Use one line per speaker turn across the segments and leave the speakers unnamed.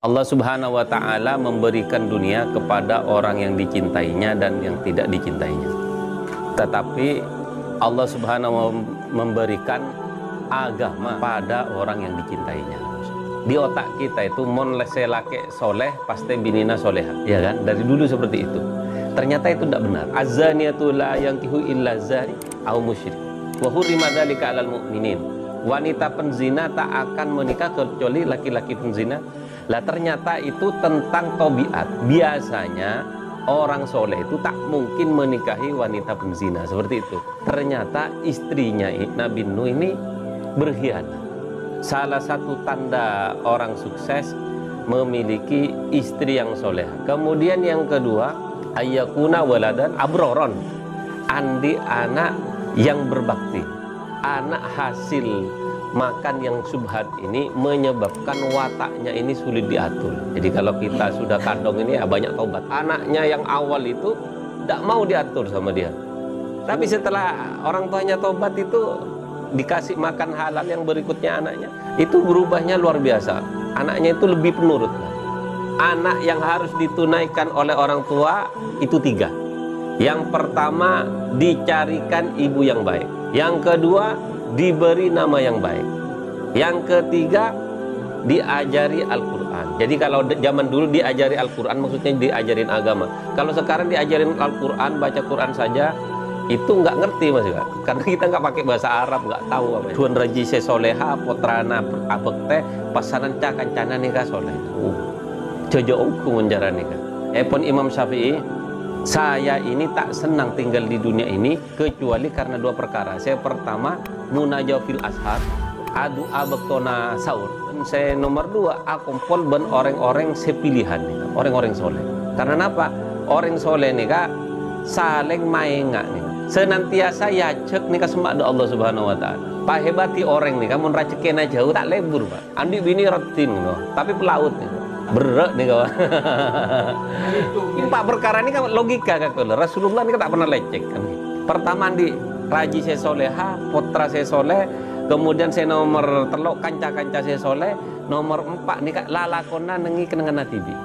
Allah Subhanahu wa Ta'ala memberikan dunia kepada orang yang dicintainya dan yang tidak dicintainya. Tetapi Allah Subhanahu memberikan agama pada orang yang dicintainya. Di otak kita itu mon leselake soleh pasti binina soleha, ya kan? Dari dulu seperti itu. Ternyata itu tidak benar. Az-zaniyatu la yankihu illa zani au musyrik. Wa hurrima dzalika 'alal mu'minin. Wanita penzina tak akan menikah kecuali laki-laki penzina. Lah ternyata itu tentang tabiat. Biasanya orang soleh itu tak mungkin menikahi wanita penzina seperti itu. Ternyata istrinya Nabi Nuh ini berkhianat. Salah satu tanda orang sukses memiliki istri yang soleh. Kemudian yang kedua, ayyakuna waladan abroron, andi anak yang berbakti. Anak hasil makan yang subhat ini menyebabkan wataknya ini sulit diatur. Jadi kalau kita sudah kandung ini ya banyak tobat. Anaknya yang awal itu tidak mau diatur sama dia. Tapi setelah orang tuanya tobat itu dikasih makan halal yang berikutnya anaknya, itu berubahnya luar biasa. Anaknya itu lebih penurut. Anak yang harus ditunaikan oleh orang tua itu 3. Yang pertama, dicarikan ibu yang baik. Yang kedua, diberi nama yang baik. Yang ketiga, diajari Al-Quran. Jadi kalau zaman dulu diajari Al-Quran maksudnya diajarin agama. Kalau sekarang diajarin Al-Quran, baca Quran saja, itu nggak ngerti Mas Kak. Karena kita nggak pakai bahasa Arab, nggak tahu apa. Tuan Raji Sesoleha potrana abekte pasanan cakan-canan nikah soleh. Jojo uku menjara nikah. Pon Imam Syafi'i, saya ini tak senang tinggal di dunia ini kecuali karena 2 perkara. Saya pertama munajawil ashar, adu abektona saur. Dan saya nomor 2 akumpul ben orang-orang sepilihan nih, orang-orang soleh. Karena apa? Orang soleh nih kak saling maenga nih. Senantiasa ya cek nih kesemak do Allah Subhanahu Wa Taala. Pak hebati orang nih, kamu racekin aja jauh tak lebur pak. Andi bini rotin no, tapi pelaut nih. Berat nih kawan. 4 perkara ini kan logika kan. Rasulullah ini kan tak pernah lecek kan. Pertama di raji saya soleha, putra saya soleh. Kemudian saya nomor telok kanca-kanca saya soleh. Nomor 4 nih kak lalakona nengi kenangan natibi.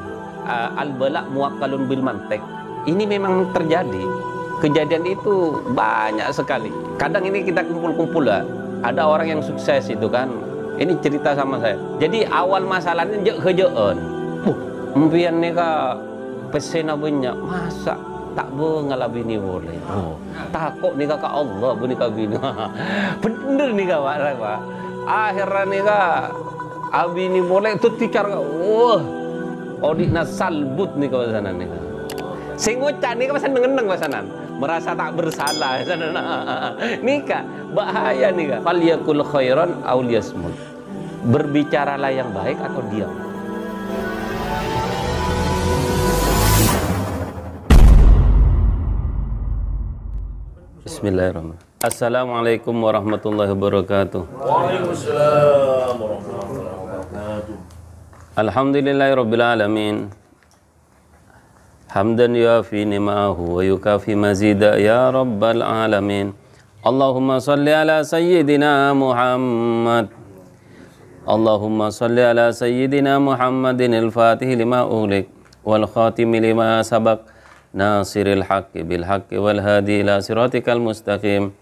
Al-balak muwakkalun bil mantek. Ini memang terjadi. Kejadian itu banyak sekali. Kadang ini kita kumpul-kumpul lah. Ada orang yang sukses itu kan. Ini cerita sama saya. Jadi awal masalahnya jek-jekan. Mpian nih kak pesena banyak. Masa tak bengal bini boleh. Takut nih kak Allah bini bini. Bener nih kak Pak. Akhirnya nih kak abini boleh itu tikar. Wah, odikna salbut nih kawasanan nih kak. Singocak nih kawasan nengeneng kawasanan. Merasa tak bersalah nikah bahaya nih kak. Falyakul khairan aw liyasmut. Berbicaralah yang baik atau diam. Bismillahirrahmanirrahim. Assalamualaikum warahmatullahi wabarakatuh.
Waalaikumsalam warahmatullahi wabarakatuh.
Alhamdulillahirabbil alamin. Hamdan yuafi ni'mahu wa yukafi mazida ya rabbal alamin. Allahumma salli ala sayyidina Muhammad. Allahumma salli ala sayyidina Muhammadin al-fatih lima ughliq wal khatimi lima sabaq nasiril haqqi bil haqqi wal hadi ila siratikal mustaqim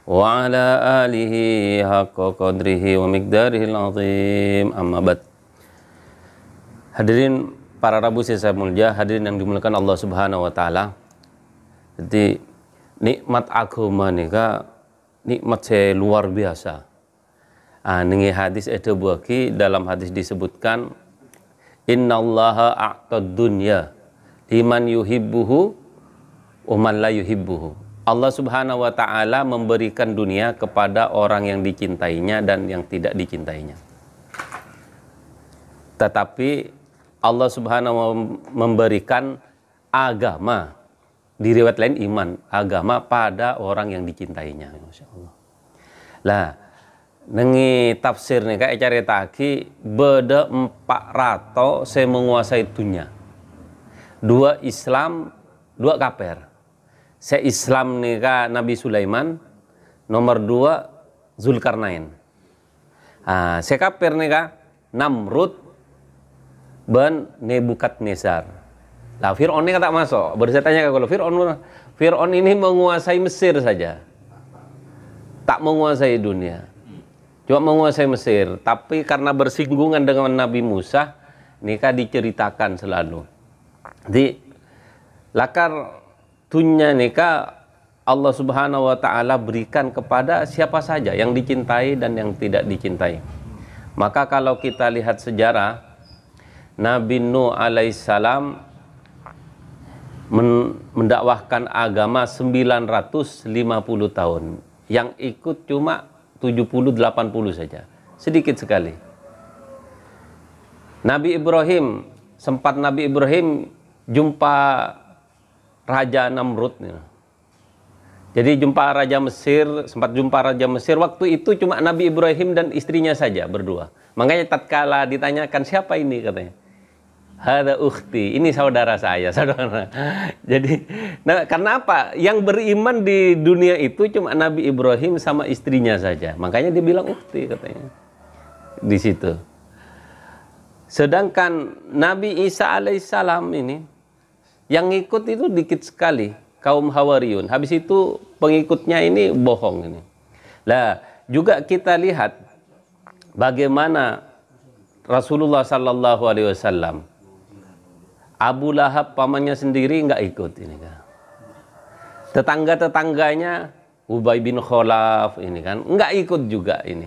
wa ala alihi haqqa qadrihi wa miqdarihil azim. Amma ba'd. Hadirin para Rabu saya mulia, hadirin yang dimuliakan Allah Subhanahu wa Ta'ala. Jadi nikmat agama nih kak, nikmat saya luar biasa. Ini hadis ada buaki, dalam hadis disebutkan innallaha a'tad dunya liman yuhibbuhu wa man la yuhibbuhu. Allah Subhanahu wa Ta'ala memberikan dunia kepada orang yang dicintainya dan yang tidak dicintainya. Tetapi Allah Subhanahu wa memberikan agama, di riwayat lain iman, agama pada orang yang dicintainya. Masya Allah. Lah, nengi tafsir nih kayak cari taki beda 400 saya menguasai dunia. dua Islam, dua kafir. Saya Islam nikah Nabi Sulaiman, nomor dua Zulkarnain. Saya kafir nikah Namrud ben Nebukadnezar. Lah Fir'aun ini tak masuk. Baru saya tanya kalau Fir'aun ini menguasai Mesir saja. Tak menguasai dunia. Cuma menguasai Mesir, tapi karena bersinggungan dengan Nabi Musa, nikah diceritakan selalu. Di lakar dunia nikah Allah Subhanahu wa taala berikan kepada siapa saja yang dicintai dan yang tidak dicintai. Maka kalau kita lihat sejarah Nabi Nuh alaihissalam mendakwahkan agama 950 tahun. Yang ikut cuma 70-80 saja, sedikit sekali. Nabi Ibrahim, sempat Nabi Ibrahim jumpa Raja Namrud. Jadi jumpa Raja Mesir, sempat jumpa Raja Mesir, waktu itu cuma Nabi Ibrahim dan istrinya saja berdua. Makanya tatkala ditanyakan siapa ini katanya, hada ukhti, ini saudara saya, saudara. Jadi, karena apa? Yang beriman di dunia itu cuma Nabi Ibrahim sama istrinya saja. Makanya dia bilang ukhti katanya. Di situ. Sedangkan Nabi Isa alaihissalam ini yang ngikut itu dikit sekali, kaum Hawariyun. Habis itu pengikutnya ini bohong ini. Lah, juga kita lihat bagaimana Rasulullah sallallahu alaihi wasallam, Abu Lahab pamannya sendiri nggak ikut ini kan. Tetangga-tetangganya Ubay bin Khalaf ini kan nggak ikut juga ini.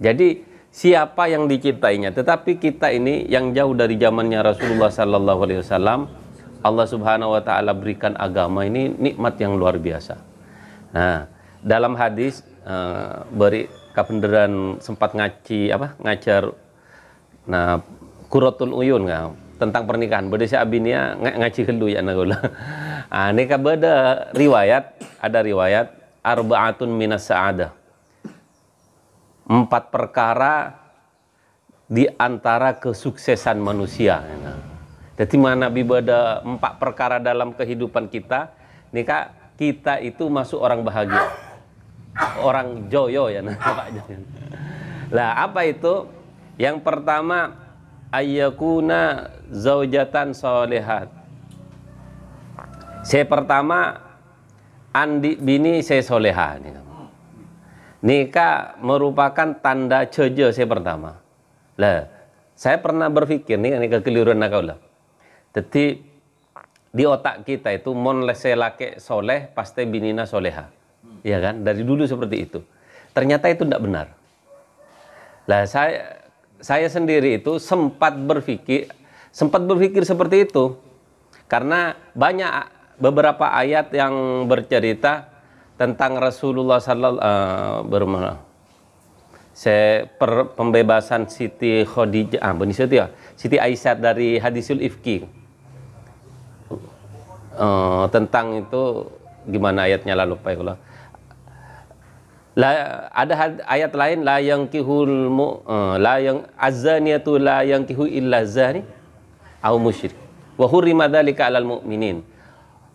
Jadi siapa yang dicintainya? Tetapi kita ini yang jauh dari zamannya Rasulullah sallallahu alaihi wasallam, Allah Subhanahu wa taala berikan agama ini nikmat yang luar biasa. Nah, dalam hadis beri kapenderan sempat ngajar Qurratul Uyun kan tentang pernikahan. Beda si abinya ngaji dulu ya nagola. Nikah beda ada riwayat arba'atun minas sa'adah. 4 perkara di antara kesuksesan manusia. Jadi mana beda 4 perkara dalam kehidupan kita, nikah kita itu masuk orang bahagia. Orang joyo ya Lah, apa itu? Yang pertama ayyakuna zaujatan solehat. Saya pertama bini saya soleha. Nikah merupakan tanda ceja saya pertama. Lah, saya pernah berpikir nih kekeliruan nakaulah. Jadi di otak kita itu mon laki soleh pasti binina soleha. Ya kan? Dari dulu seperti itu. Ternyata itu tidak benar. Lah, saya sendiri itu sempat berpikir seperti itu karena banyak beberapa ayat yang bercerita tentang Rasulullah pembebasan Siti Khadijah, Siti Aisyah dari hadisul ifki. Tentang itu gimana ayatnya lalu lupa ya. Ada ayat lain la yang azaniyatu la yankihu illa zani au musyrik wa hurrima dzalika 'alal mu'minin.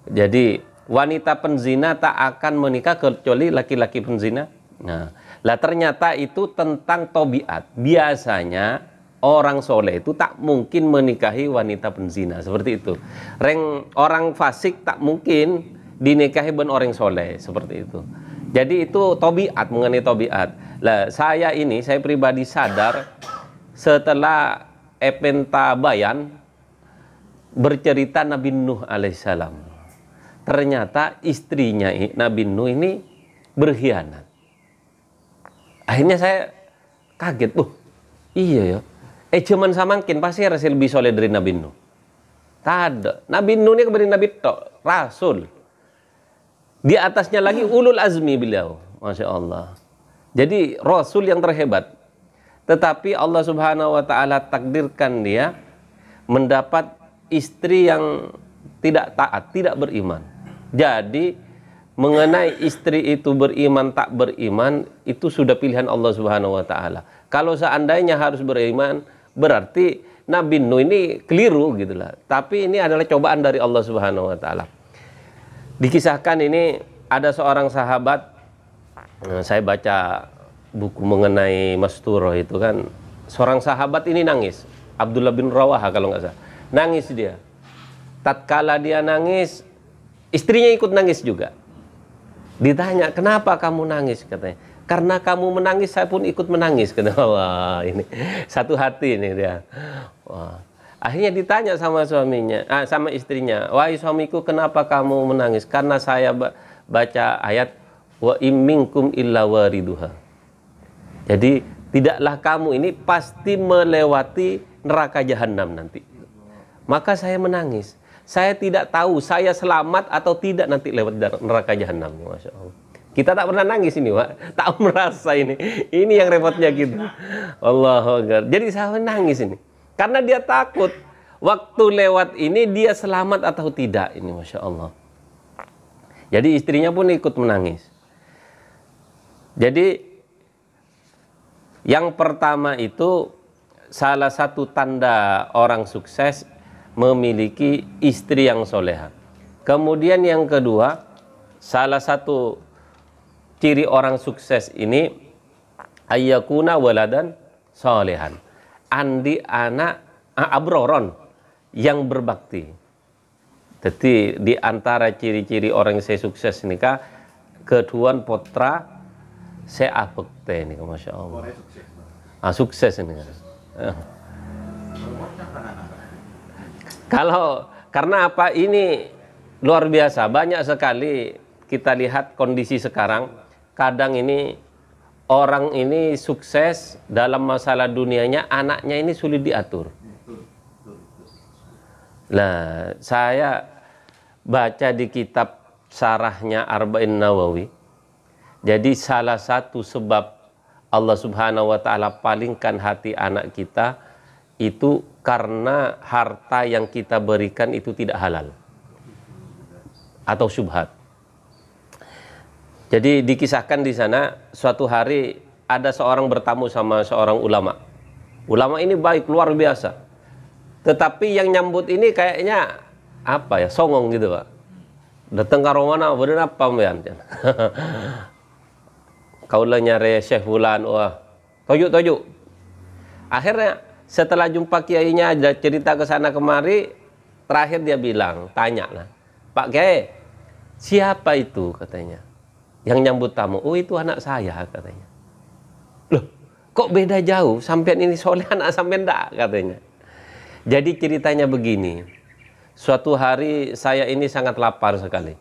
Jadi wanita penzina tak akan menikah kecuali laki-laki penzina. Nah, lah ternyata itu tentang tabiat. Biasanya orang soleh itu tak mungkin menikahi wanita penzina seperti itu. Orang fasik tak mungkin dinikahi ben orang soleh seperti itu. Jadi itu tabiat, mengenai tabiat. Lah saya pribadi sadar setelah Epenta Bayan bercerita Nabi Nuh alaihissalam. Ternyata istrinya Nabi Nuh ini berkhianat. Akhirnya saya kaget, iya ya. Cuman samangkin pasti harus lebih soleh dari Nabi Nuh. Tak ada. Nabi Nuh ini kepada Nabi tok, Rasul. Di atasnya lagi ulul azmi beliau, Masya Allah. Jadi Rasul yang terhebat. Tetapi Allah Subhanahu wa ta'ala takdirkan dia mendapat istri yang tidak taat, tidak beriman. Jadi mengenai istri itu beriman tak beriman, itu sudah pilihan Allah Subhanahu wa ta'ala. Kalau seandainya harus beriman, berarti Nabi Nuh ini keliru gitulah. Tapi ini adalah cobaan dari Allah Subhanahu wa taala. Dikisahkan ini ada seorang sahabat, saya baca buku mengenai Masturo itu kan, seorang sahabat ini nangis, Abdullah bin Rawaha kalau nggak salah. Nangis dia. Tatkala dia nangis, istrinya ikut nangis juga. Ditanya, "Kenapa kamu nangis?" katanya. "Karena kamu menangis, saya pun ikut menangis." Kata, wah, ini satu hati ini dia. Wah. Akhirnya ditanya sama suaminya, sama istrinya, "Wahai suamiku, kenapa kamu menangis?" "Karena saya baca ayat wa imminkum illa wariduha." Jadi tidaklah kamu ini pasti melewati neraka jahanam nanti. Maka saya menangis. Saya tidak tahu saya selamat atau tidak nanti lewat neraka jahanam. Masya Allah. Kita tak pernah nangis ini, Pak. Tak merasa ini. Ini yang repotnya gitu. Allahu Akbar. Jadi saya nangis ini. Karena dia takut waktu lewat ini dia selamat atau tidak. Ini Masya Allah. Jadi istrinya pun ikut menangis. Jadi yang pertama itu salah satu tanda orang sukses memiliki istri yang soleha. Kemudian yang kedua, salah satu ciri orang sukses ini ayyakuna waladan solehan. Andi anak abroron yang berbakti. Jadi di antara ciri-ciri orang yang sukses ini kah keduan potra seabekte ini, Masya Allah. Sukses ini kan. Kalau karena apa ini luar biasa, banyak sekali kita lihat kondisi sekarang. Kadang ini orang ini sukses dalam masalah dunianya, anaknya ini sulit diatur. Nah, saya baca di kitab syarahnya Arba'in Nawawi. Jadi salah satu sebab Allah Subhanahu wa taala palingkan hati anak kita itu karena harta yang kita berikan itu tidak halal atau syubhat. Jadi dikisahkan di sana suatu hari ada seorang bertamu sama seorang ulama. Ulama ini baik luar biasa. Tetapi yang nyambut ini kayaknya apa ya, songong gitu, Pak. Datang ke rumah bener apa mbean. Kaulah nyari Syekh Fulan, wah, tojuk. Akhirnya setelah jumpa kiainya, ada cerita ke sana kemari, terakhir dia bilang, tanya lah, "Pak Kiai, siapa itu?" katanya. Yang nyambut tamu, "Oh, itu anak saya," katanya. "Loh, kok beda jauh? Sampean ini soleh, anak sampean enggak?" katanya. Jadi ceritanya begini, suatu hari saya ini sangat lapar sekali.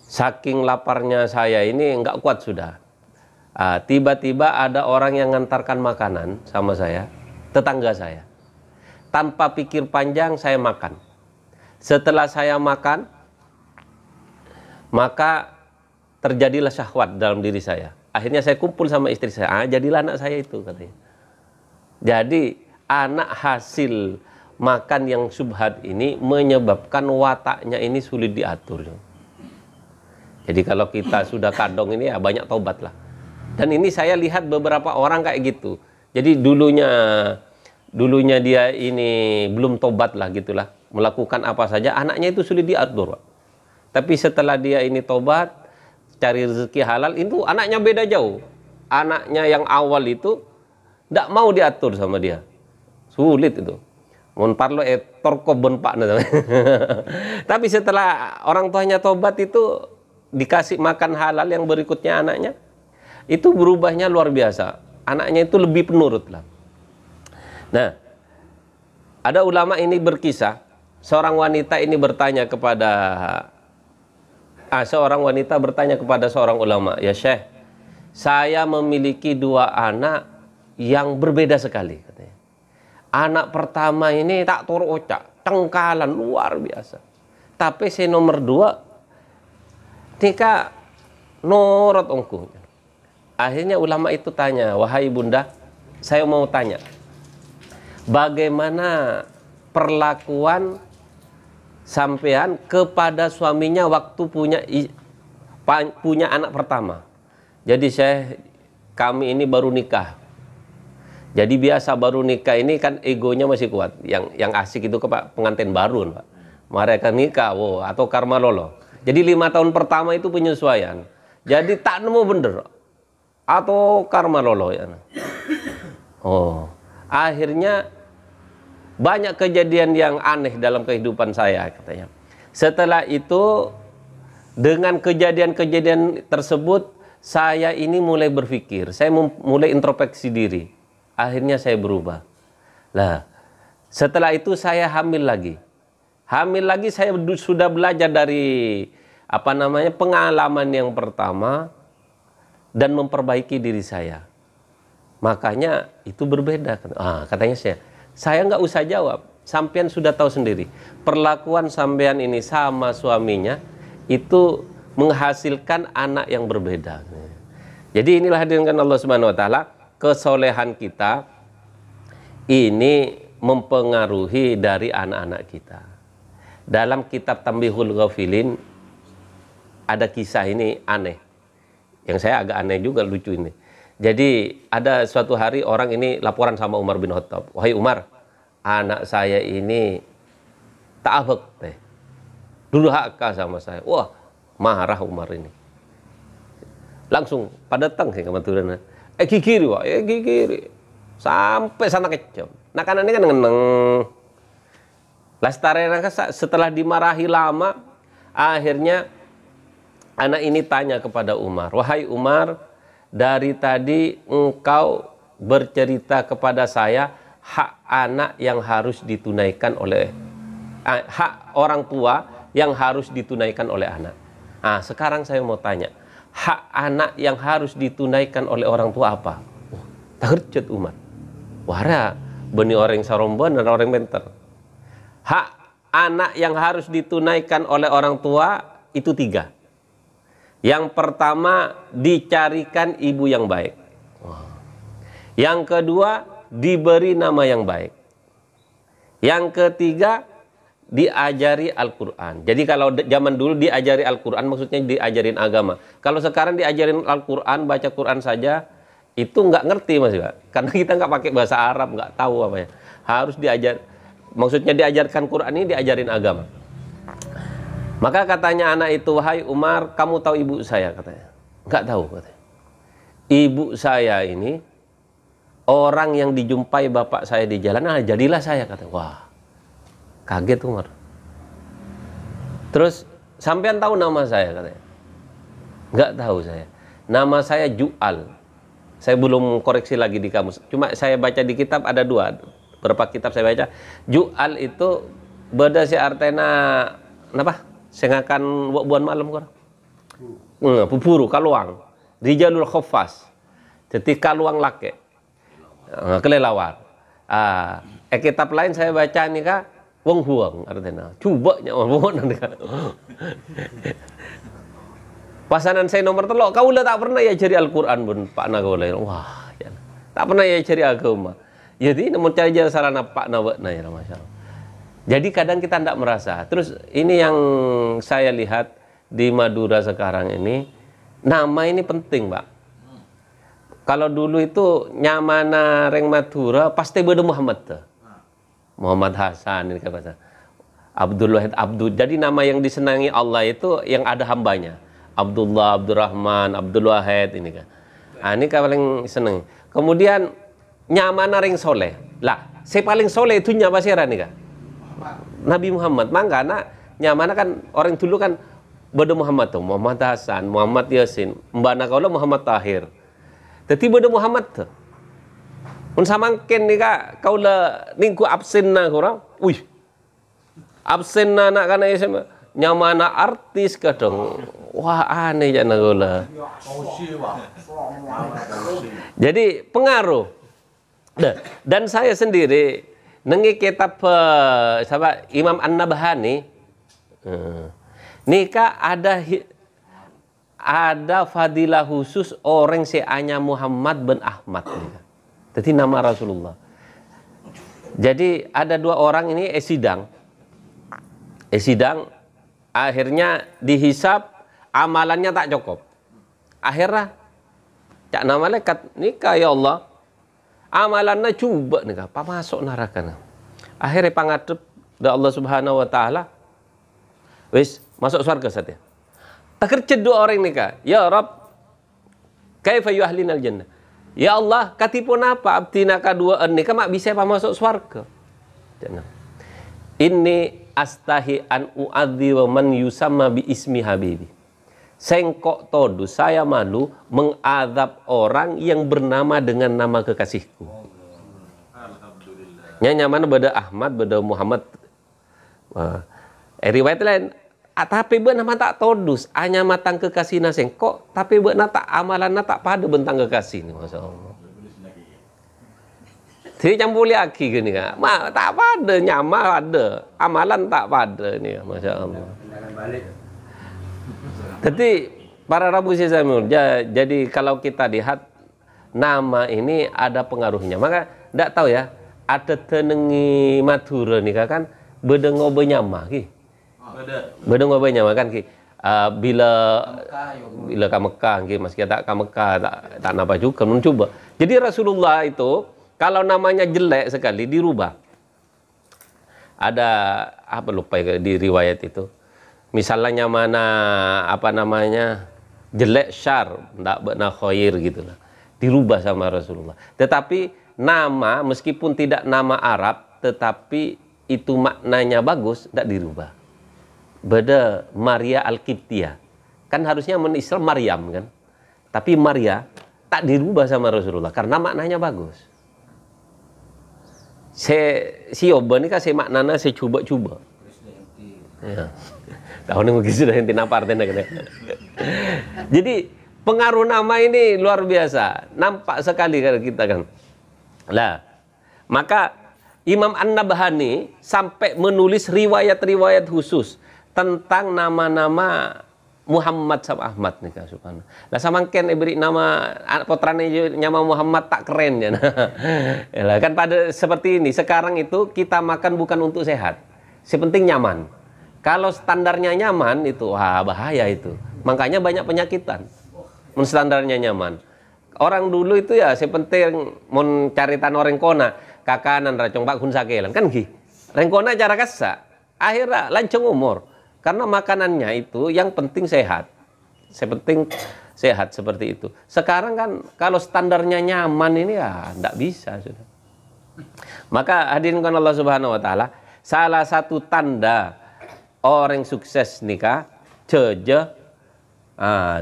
Saking laparnya saya ini nggak kuat sudah. Tiba-tiba ada orang yang ngantarkan makanan sama saya, tetangga saya. Tanpa pikir panjang saya makan. Setelah saya makan, maka terjadilah syahwat dalam diri saya. Akhirnya saya kumpul sama istri saya, jadilah anak saya itu katanya. Jadi anak hasil makan yang syubhat ini menyebabkan wataknya ini sulit diatur. Jadi kalau kita sudah kadong ini ya banyak tobat lah. Dan ini saya lihat beberapa orang kayak gitu. Jadi dulunya dia ini belum tobat lah gitulah, melakukan apa saja, anaknya itu sulit diatur, Pak. Tapi setelah dia ini tobat, cari rezeki halal, itu anaknya beda jauh. Anaknya yang awal itu tidak mau diatur sama dia, sulit itu. Mon parlo torko bon pak. Tapi setelah orang tuanya tobat itu dikasih makan halal yang berikutnya anaknya, itu berubahnya luar biasa. Anaknya itu lebih penurut lah. Nah, ada ulama ini berkisah, seorang wanita ini bertanya kepada seorang ulama, "Ya Syekh, saya memiliki dua anak yang berbeda sekali," katanya. "Anak pertama ini tak turu ocak, tengkalan luar biasa. Tapi si nomor dua nika norot ongku." Akhirnya ulama itu tanya, "Wahai bunda, saya mau tanya, bagaimana perlakuan sampean kepada suaminya waktu punya anak pertama?" Jadi kami ini baru nikah. Jadi biasa baru nikah ini kan egonya masih kuat. Yang asik itu ke Pak pengantin baru, Pak. Mereka nikah, wow, atau karma lolo. Jadi 5 tahun pertama itu penyesuaian. Jadi tak nemu bener atau karma lolo ya. Oh, akhirnya banyak kejadian yang aneh dalam kehidupan saya katanya. Setelah itu dengan kejadian-kejadian tersebut saya ini mulai berpikir, saya mulai introspeksi diri. Akhirnya saya berubah. Lah, setelah itu saya hamil lagi. Hamil lagi saya sudah belajar dari pengalaman yang pertama dan memperbaiki diri saya. Makanya itu berbeda. Katanya saya nggak usah jawab. Sampean sudah tahu sendiri. Perlakuan sampean ini sama suaminya itu menghasilkan anak yang berbeda. Jadi inilah hadirin Allah Subhanahu wa taala, kesolehan kita ini mempengaruhi dari anak-anak kita. Dalam kitab Tambihul Ghafilin ada kisah ini aneh. Yang saya agak aneh juga, lucu ini. Jadi ada suatu hari orang ini laporan sama Umar bin Khattab. Wahai Umar, anak saya ini ta'abek teh. Durhaka sama saya. Wah, marah Umar ini. Langsung pada datang sih kebetulan. Gigiri wah, gigiri. Sampai sana kecap. Nah kan ini kan ngeneng. Lastare setelah dimarahi lama, akhirnya anak ini tanya kepada Umar, wahai Umar, dari tadi engkau bercerita kepada saya hak anak yang harus ditunaikan oleh hak orang tua yang harus ditunaikan oleh anak. Nah, sekarang saya mau tanya, hak anak yang harus ditunaikan oleh orang tua apa? Terkejut Umar. Wara, beni orang saromban dan orang benter. Hak anak yang harus ditunaikan oleh orang tua itu 3. Yang pertama, dicarikan ibu yang baik. Yang kedua, diberi nama yang baik. Yang ketiga, diajari Al-Quran. Jadi kalau zaman dulu diajari Al-Quran maksudnya diajarin agama. Kalau sekarang diajarin Al-Quran, baca Quran saja, itu nggak ngerti Mas Pak. Karena kita nggak pakai bahasa Arab, nggak tahu apa ya. Harus diajar, maksudnya diajarkan Quran ini diajarin agama. Maka katanya anak itu, wahai Umar, kamu tahu ibu saya? Katanya. Nggak tahu katanya. Ibu saya ini orang yang dijumpai bapak saya di jalan, jadilah saya katanya. Wah, kaget Umar. Terus sampean tahu nama saya katanya? Nggak tahu saya. Nama saya Ju'al. Saya belum koreksi lagi di kamus. Cuma saya baca di kitab ada 2. Berapa kitab saya baca. Ju'al itu beda si artena apa? Sengakan buan malam korang. Pupuru kaluang. Rijalul khofas. Jadi kaluang lake. Kelelawar. Kitab lain saya baca nih kak. Wong huang artinya. Coba nyawa nanti kak. Pasanan saya nomor 3, kau lah tak pernah ya cari Al-Quran pun Pak Nagola. Wah, ya. Tak pernah ya cari agama. Jadi namun cari jalan sarana Pak Nagola ya, Masya Allah. Jadi kadang kita tidak merasa. Terus ini yang saya lihat di Madura sekarang ini, nama ini penting Pak. Kalau dulu itu nyamana reng Madura pasti beda Muhammad tuh. Muhammad Hasan ini kata Abdul Wahid Abdul. Jadi nama yang disenangi Allah itu yang ada hambanya. Abdullah, Abdurrahman, Abdul Wahid ini kan. Ini paling seneng. Kemudian nyamana ring soleh. Lah, saya paling soleh itu nyapa siapa nih kan? Nabi Muhammad. Mangkana nyamana kan orang dulu kan beda Muhammad tuh, Muhammad Hasan, Muhammad Yasin, mbana kaula Muhammad Tahir. Tapi beda Muhammad tuh. Mun samangken nih kak, kaula ningku absen na kurang. Wih. Absen na anak kana nyamana artis kadang. Wah aneh ya nagola. Jadi pengaruh. Dan saya sendiri nengi kitab sahabat Imam An-Nabhani nikah ada fadilah khusus orang seanya Muhammad bin Ahmad nikah. Jadi nama Rasulullah. Jadi ada 2 orang ini sidang akhirnya dihisap amalannya tak cukup. Akhirnya cak nama malaikat nikah ya Allah. amalannya coba nih apa masuk neraka nih. Akhirnya pangadep da Allah Subhanahu wa taala wis masuk surga saja. Tak kerja dua orang nih kak, ya Rabb, kaifa yuhlinal jannah. Ya Allah, katipun apa abdina kadua ni ka mak bisa apa masuk surga. Inni astahi an uadzi wa man yusamma bi ismi habibi. Sengkok todu, saya malu mengadab orang yang bernama dengan nama kekasihku. Nya mana beda Ahmad, beda Muhammad. Riwayat lain, tapi beuna nama tak todus, hanya matang kekasih na sengkok, tapi beuna tak amalan na tak pada bentang kekasih ni, masyaallah. Jadi campur lagi gini kan, tak pada nyama ada, amalan tak pada ni, masyaallah. Jadi para Rabu Samul, jadi kalau kita lihat nama ini ada pengaruhnya, maka tidak tahu ya, ada tenengi Madura nih kan, beda ngobe nyama ki. Beda ngobe nyama kan ki. Bila ke Mekah, masih tak ke Mekah, tak napa juga, mencoba. Jadi Rasulullah itu kalau namanya jelek sekali dirubah. Ada apa lupa di riwayat itu. Misalnya mana apa namanya jelek syar, ndak benar khair gitulah. Dirubah sama Rasulullah. Tetapi nama meskipun tidak nama Arab, tetapi itu maknanya bagus, ndak dirubah. Beda Maria Al-Qibtiyah. Kan harusnya Islam Maryam kan. Tapi Maria tak dirubah sama Rasulullah karena maknanya bagus. Si Oba ini kan saya maknanya saya coba-coba. Ya. Tahun ini mungkin sudah henti napa artinya kan. Jadi pengaruh nama ini luar biasa. Nampak sekali kalau kita kan. Lah, maka Imam An-Nabhani sampai menulis riwayat-riwayat khusus tentang nama-nama Muhammad sama Ahmad nih kan subhanallah. Lah samangken beri nama putrane nama Muhammad tak keren ya. Nah, kan pada seperti ini sekarang itu kita makan bukan untuk sehat. Sepenting nyaman. Kalau standarnya nyaman itu wah bahaya itu. Makanya banyak penyakitan. Mun standarnya nyaman. Orang dulu itu ya sepenting mun caritan orang kona kakanan racong pak kun sakelan kan ki. Rengkona cara kasa. Akhirnya lancung umur. Karena makanannya itu yang penting sehat. Sepenting sehat seperti itu. Sekarang kan kalau standarnya nyaman ini ya enggak bisa sudah. Maka hadirin Allah Subhanahu wa taala, salah satu tanda orang sukses nikah ceje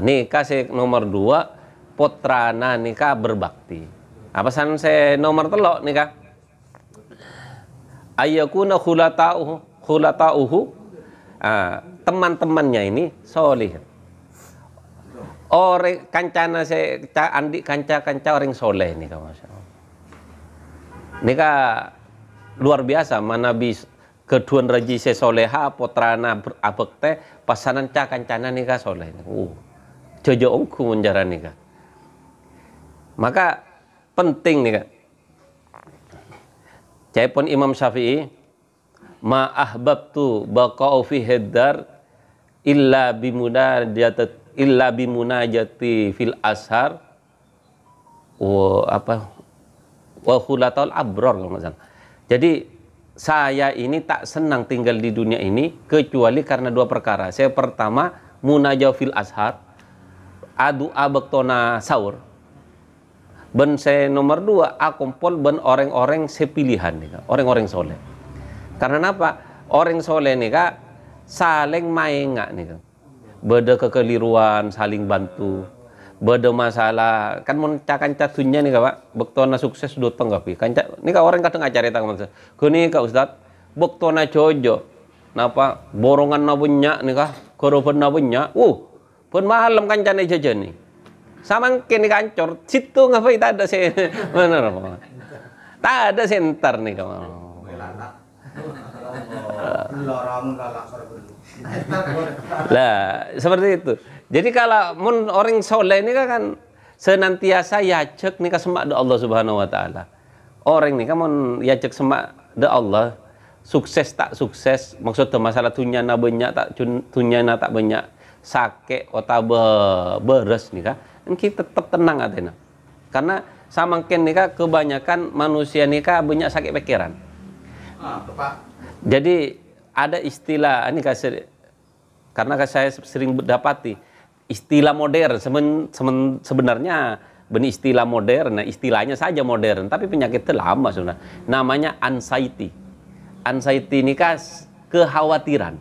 nikah nomor 2 putrana nikah berbakti. Apa san saya nomor telok nikah? Ayyakuna khulata'uhu teman-temannya ini soleh. Orang kancana saya andi kanca orang soleh nih kawan. Nikah luar biasa manabi keduan raji se soleha putrana abekte pasanan kancana nikah soleh. Jojo ongku menjara nikah. Maka penting nikah. Jaipun Imam Syafi'i ma ahbabtu baqa'u fi haddar illa bimunajati fil ashar wa khulatul abrar. Jadi saya ini tak senang tinggal di dunia ini kecuali karena 2 perkara. Saya pertama munajah fil ashar adu abaktona sahur. Ben saya nomor 2 akumpul ben orang-orang sepilihan nih, orang-orang soleh. Karena apa? Orang soleh nih kak saling maenga nih kak. Beda kekeliruan saling bantu. Beda masalah kan mun kanca dunya nih kak Pak. Bektona sukses dotong kapi. Kanca nih kak orang kadang acara tang mangsa. Kuni kak Ustad bektona jojo. Napa borongan na punya nih kak. Koroban na punya. Pun malam kancane jajan nih. Samangke nih kancor. Situ ngapain tak ada bener apa? Tak ada senter nih kak. Lah seperti itu. Jadi kalau mun orang soleh ini kan senantiasa yajek nih semak do Allah Subhanahu wa taala. Orang nih kan mun yajek semak do Allah, sukses tak sukses, maksudnya masalah dunia na banyak tak dunia na tak banyak, sakit atau beres nih kan kita tetap tenang atena. Karena samangken nika kebanyakan manusia nika banyak sakit pikiran.
Tepat.
Jadi ada istilah ini karena saya sering dapati istilah modern sebenarnya benih istilah modern, istilahnya saja modern, tapi penyakit itu lama sebenarnya. Namanya anxiety. Anxiety ini kan kekhawatiran.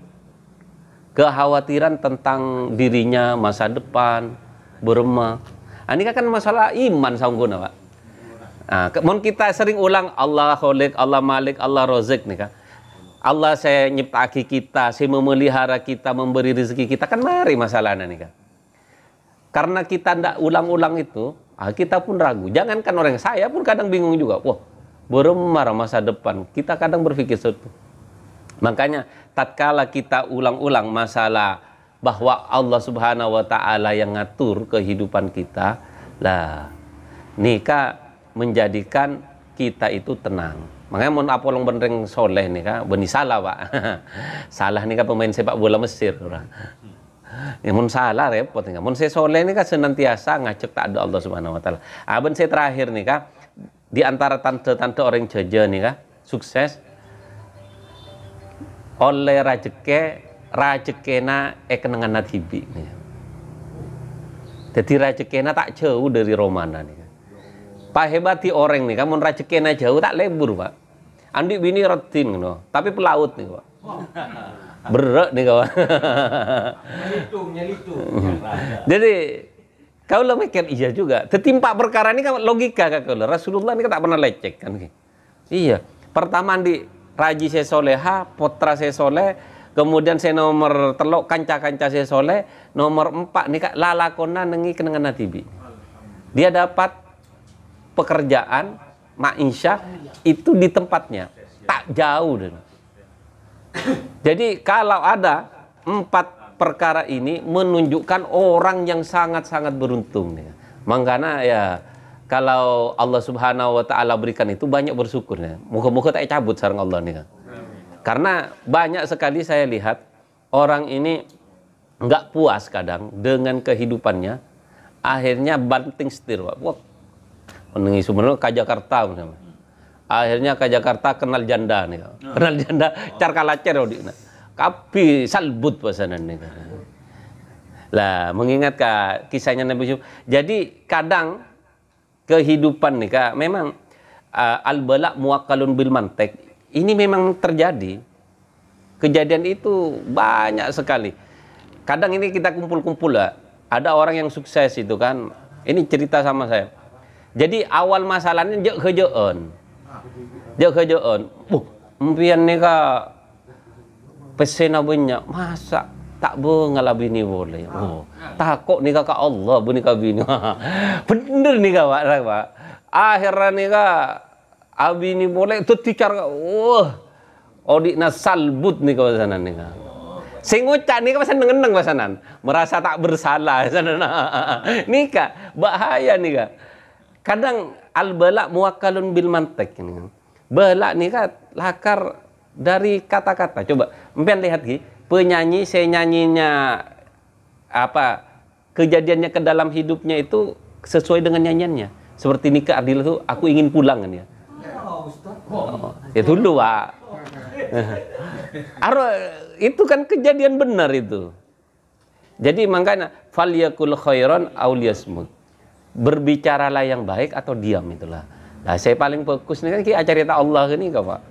Kekhawatiran tentang dirinya, masa depan, berema. Ini kan masalah iman sangguna, Pak. Nah, mun kita sering ulang Allah Khalik, Allah Malik, Allah Razik nih kan. Allah saya nyiptaki kita, saya memelihara kita, memberi rezeki kita, kan mari masalahnya nih kan. Karena kita ndak ulang-ulang itu, kita pun ragu. Jangankan orang, saya pun kadang bingung juga. Wah, beremar masa depan. Kita kadang berpikir sesuatu. Makanya tatkala kita ulang-ulang masalah bahwa Allah Subhanahu wa taala yang ngatur kehidupan kita, lah nikah menjadikan kita itu tenang. Makanya mun apolong benereng soleh nih kan, beni salah Pak. Salah nih kan pemain sepak bola Mesir orang. Ya mun salah repot nih kan. Mun saya soleh nih kan senantiasa ngacek tak ada Allah Subhanahu wa taala. Aben saya terakhir nih kan, di antara tante-tante orang jaja nih kan, sukses oleh rajekena kenangan natibi nih. Jadi rajekena tak jauh dari Romana nih kan. Pak hebati orang nih kan, mun rajekena jauh tak lebur Pak. Andi bini rutin no, tapi pelaut nih Pak. Berat nih kawan. Nyelitung. Jadi kau lah mikir iya juga. Tetimpa perkara ini kan logika kau. Rasulullah ini kan tak pernah lecek kan. Iya. Pertama di raji saya soleha, potra saya soleh, kemudian saya nomor telok kanca-kanca saya soleh, nomor 4 nih kak lalakona nengi kenangan natibi. Dia dapat pekerjaan maisha itu di tempatnya, tak jauh deh. Jadi kalau ada 4 perkara ini menunjukkan orang yang sangat-sangat beruntung nih. Makanya ya kalau Allah Subhanahu wa taala berikan itu banyak bersyukur ya. Muka-muka tak cabut sareng Allah nih kan. Karena banyak sekali saya lihat orang ini nggak puas kadang dengan kehidupannya, akhirnya banting setir Pak. Wah, menengi sebenarnya ke Jakarta misalnya. Akhirnya ke Jakarta kenal janda nih. Kenal janda car kalacer di nah. Kapi salbut pasanan nih. Lah, mengingat kisahnya Nabi Yusuf. Jadi kadang kehidupan nih Kak, memang al-bala muwakkalun bil mantek. Ini memang terjadi. Kejadian itu banyak sekali. Kadang ini kita kumpul-kumpul lah. Ada orang yang sukses itu kan. Ini cerita sama saya. Jadi awal masalahnya jek kerjaan. Mpian nih Kak pesena banyak. Masa tak ngalabi ni boleh. Oh, takut nih Kak Allah bini kabini. Bener nih Kak Pak. Akhirnya nih Kak abi ni boleh tu tikar. Wah. Odik na salbut nih kawasanan nih Kak. Sing ngucap nih pasan nengeneng pasanan. Merasa tak bersalah pasanan. Nih Kak, bahaya nih Kak. Kadang al-bala muwakkalun bil mantek ini. Bala nih Kak lakar dari kata-kata. Coba mpian lihat Ki, penyanyi saya nyanyinya apa kejadiannya ke dalam hidupnya itu sesuai dengan nyanyiannya. Seperti nikah adil itu aku ingin pulang kan ya. Oh, itu dulu Pak. Itu kan kejadian benar itu. Jadi makanya falyakul khairan aw liyasmut. Berbicaralah yang baik atau diam itulah. Nah, saya paling fokus nih kan cerita Allah ini Kak Pak.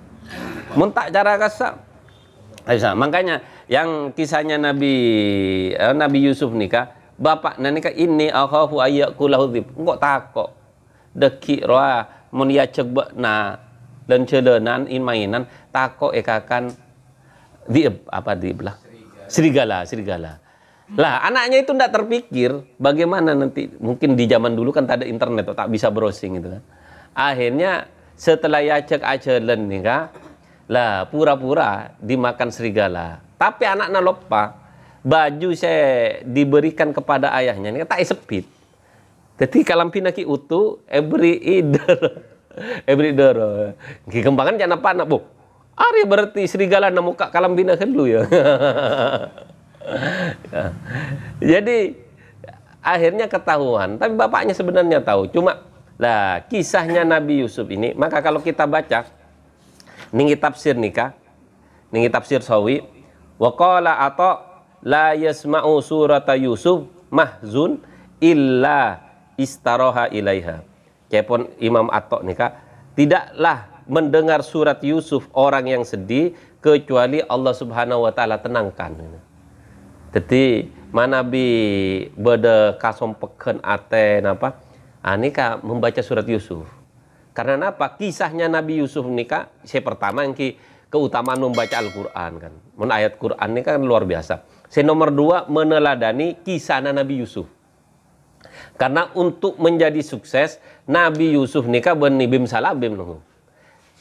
Mun tak cara kasar. Makanya yang kisahnya Nabi Yusuf nih Kak, bapak nika ini akhafu ayyakulahu dzib. Engko takok. Deki roa mun ya cegbna dan celenan in mainan takok ekakan dieb apa dibelah serigala. Lah anaknya itu ndak terpikir bagaimana nanti mungkin di zaman dulu kan tak ada internet tak bisa browsing gitu kan. Akhirnya setelah ya cek acelen nih Kak, lah pura-pura dimakan serigala. Tapi anaknya lupa baju saya diberikan kepada ayahnya ini tak sepit. Jadi kalau pinaki utuh every idol. Kembangan jangan apa anak bu. Ari berarti serigala na muka kalam bina helu ya. Jadi akhirnya ketahuan, tapi bapaknya sebenarnya tahu. Cuma Lah, kisahnya Nabi Yusuf ini, maka kalau kita baca ningi tafsir nikah, ningi tafsir sawi, wa qala ata la yasma'u surata Yusuf mahzun illa istaroha ilaiha. Cepon Imam Atok nikah, tidaklah mendengar surat Yusuf orang yang sedih kecuali Allah Subhanahu wa taala tenangkan. Jadi mana bi beda kasompeken ate napa? Nika membaca surat Yusuf. Karena apa? Kisahnya Nabi Yusuf nikah, saya pertama yang keutamaan membaca Al-Quran kan. Men ayat Quran ini kan luar biasa. Saya nomor 2 meneladani kisahnya Nabi Yusuf. Karena untuk menjadi sukses Nabi Yusuf nikah benibim salabim nunggu.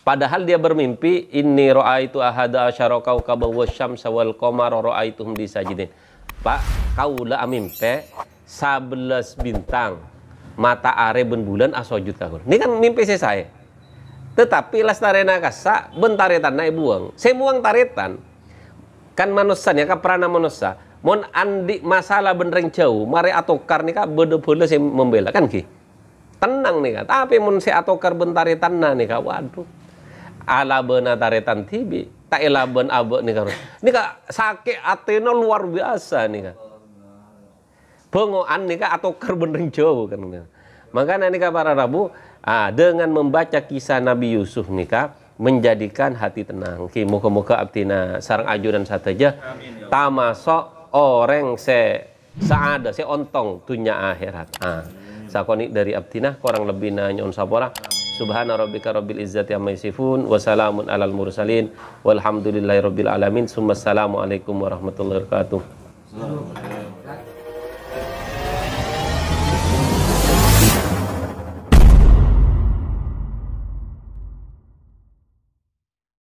Padahal dia bermimpi inni ra'aitu ahada asyara kaukaba wasyamsa wal qamara ra'aituhum disajidin. Pak, kaula amimpe 11 bintang, mata are ben bulan asojud kakun. Ini kan mimpi saya. Tetapi lastarena kasa bentaretan naik buang. Saya buang taretan. Kan manusia ya kan perana manusia. Mon andi masalah benereng jauh, mari atokar nih kak bede-bede saya membela kan ki. Tenang nih kak. Tapi mon saya atokar bentaretan na nih kak. Waduh. Ala bena taretan tibi, tak elaben abe nih kak. Ini kak sakit atena luar biasa nih kak. Pengoan nih kak atokar benereng jauh kan. Makanya nih kak para Rabu, dengan membaca kisah Nabi Yusuf nih kak, menjadikan hati tenang. Ki muka-muka abtina sarang aju dan sataja. Tamasok orang seada ontong dunia akhirat. Sakonik dari abtina kurang lebih nanya on sapora. Subhana rabbika rabbil izzati amma yasifun wa salamun alal mursalin walhamdulillahi rabbil alamin. Assalamualaikum warahmatullahi wabarakatuh.